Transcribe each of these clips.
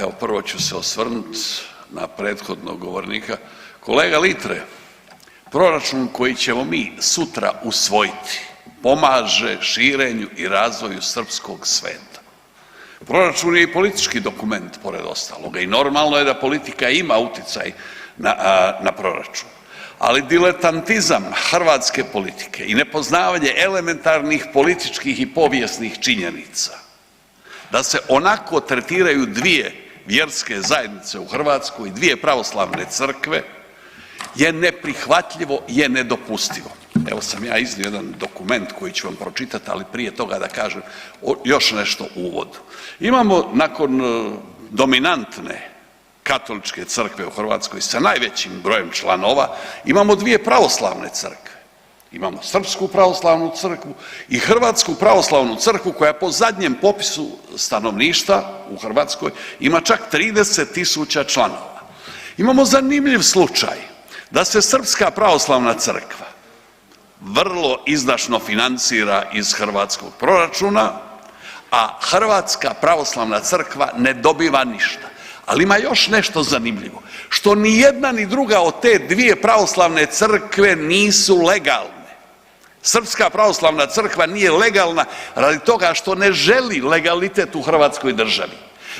Evo, prvo ću se osvrnuti na prethodnog govornika. Kolega Litre, proračun koji ćemo mi sutra usvojiti pomaže širenju i razvoju srpskog sveta. Proračun je i politički dokument, pored ostaloga, i normalno je da politika ima uticaj na proračun. Ali diletantizam hrvatske politike i nepoznavanje elementarnih političkih i povijesnih činjenica, da se onako tretiraju dvije vjerske zajednice u Hrvatskoj, dvije pravoslavne crkve, je neprihvatljivo, je nedopustivo. Evo sam ja iznio jedan dokument koji ću vam pročitati, ali prije toga da kažem još nešto u uvodu. Imamo nakon dominantne katoličke crkve u Hrvatskoj sa najvećim brojem članova, imamo dvije pravoslavne crkve. Imamo Srpsku pravoslavnu crkvu i Hrvatsku pravoslavnu crkvu koja po zadnjem popisu stanovništva u Hrvatskoj ima čak 30.000 članova. Imamo zanimljiv slučaj da se Srpska pravoslavna crkva vrlo izdašno financira iz hrvatskog proračuna, a Hrvatska pravoslavna crkva ne dobiva ništa. Ali ima još nešto zanimljivo, što ni jedna ni druga od te dvije pravoslavne crkve nisu legalne. Srpska pravoslavna crkva nije legalna radi toga što ne želi legalitet u hrvatskoj državi.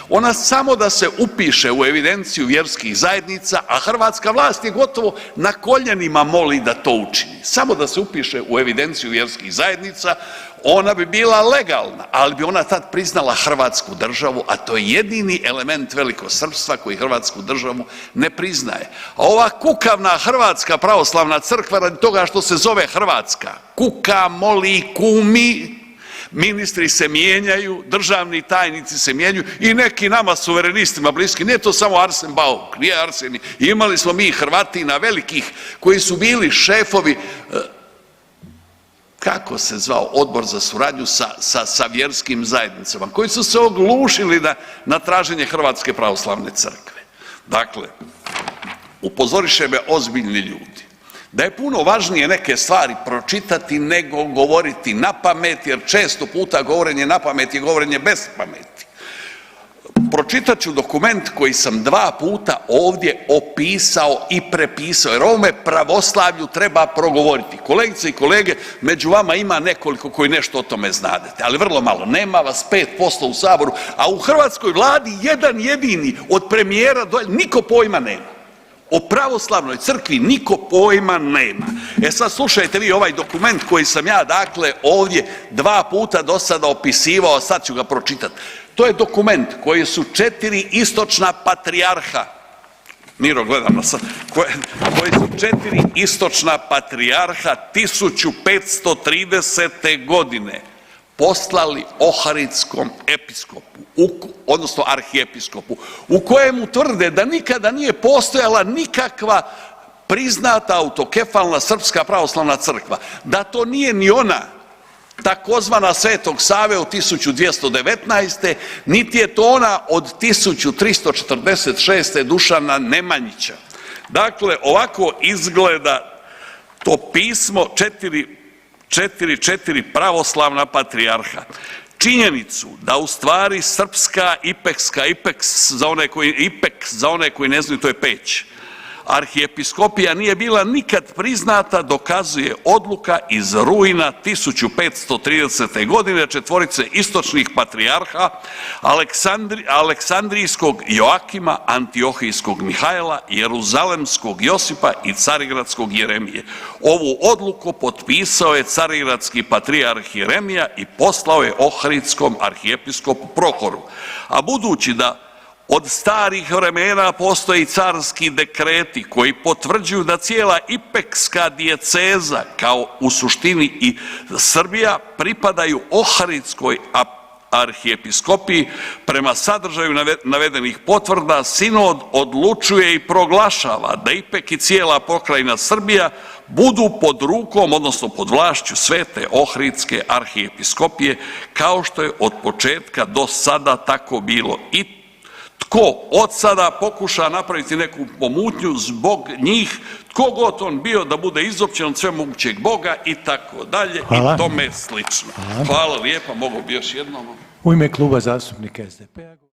Ona samo da se upiše u evidenciju vjerskih zajednica, a hrvatska vlast je gotovo na koljenima moli da to učini. Samo da se upiše u evidenciju vjerskih zajednica, ona bi bila legalna, ali bi ona tad priznala hrvatsku državu, a to je jedini element velikosrpstva koji hrvatsku državu ne priznaje. A ova kukavna Hrvatska pravoslavna crkva radi toga što se zove Hrvatska, kuka, moli, kumi, ministri se mijenjaju, državni tajnici se mijenjaju i neki nama suverenistima bliski, nije to samo Arsen Bauk, nije Arsen, imali smo mi Hrvatina velikih koji su bili šefovi, kako se zvao, odbor za suradnju sa vjerskim zajednicama, koji su se oglušili na traženje Hrvatske pravoslavne crkve. Dakle, upozoriše me ozbiljni ljudi da je puno važnije neke stvari pročitati nego govoriti napamet, jer često puta govorenje napamet je govorenje bez pameti. Pročitat ću dokument koji sam 2 puta ovdje opisao i prepisao, jer ovome pravoslavlju treba progovoriti. Kolegice i kolege, među vama ima nekoliko koji nešto o tome znadete, ali vrlo malo. Nema vas 5% u Saboru, a u hrvatskoj vladi jedan jedini od premijera niko pojma nema. O pravoslavnoj crkvi niko pojma nema. E sad slušajte vi ovaj dokument koji sam ja dakle ovdje 2 puta do sada opisivao, a sad ću ga pročitati. To je dokument koji su 4 istočna patrijarha, Miro gledam na sad, koji su 4 istočna patrijarha 1530. godine poslali Ohridskom episkopu, odnosno arhiepiskopu, u kojemu tvrde da nikada nije postojala nikakva priznata autokefalna Srpska pravoslavna crkva, da to nije ni ona takozvana Svetog Save od 1219. niti je to ona od 1346. Dušana Nemanjića. Dakle, ovako izgleda to pismo 4 pravoslavna patrijarha. Činjenicu da u stvari srpska Ipeks za one koji ne znaju, to je Peć, arhiepiskopija nije bila nikad priznata, dokazuje odluka iz rujna 1530. godine 4 istočnih patrijarha Aleksandrijskog Joakima, Antiohijskog Mihajla, Jeruzalemskog Josipa i Carigradskog Jeremije. Ovu odluku potpisao je carigradski patrijarh Jeremija i poslao je Ohridskom arhiepiskopu Prohoru. A budući da od starih vremena postoje carski dekreti koji potvrđuju da cijela Ipekska dijeceza, kao u suštini i Srbija, pripadaju Ohridskoj arhiepiskopiji, prema sadržaju navedenih potvrda sinod odlučuje i proglašava da Ipek i cijela pokrajina Srbija budu pod rukom, odnosno pod vlašću Svete Ohridske arhiepiskopije, kao što je od početka do sada tako bilo. I tko od sada pokuša napraviti neku pomutnju zbog njih, tko god on bio, da bude izopćen od svemogućeg Boga i tako dalje i tome slično. Hvala lijepa, mogu bi još jednom. U ime Kluba zastupnika SDP-a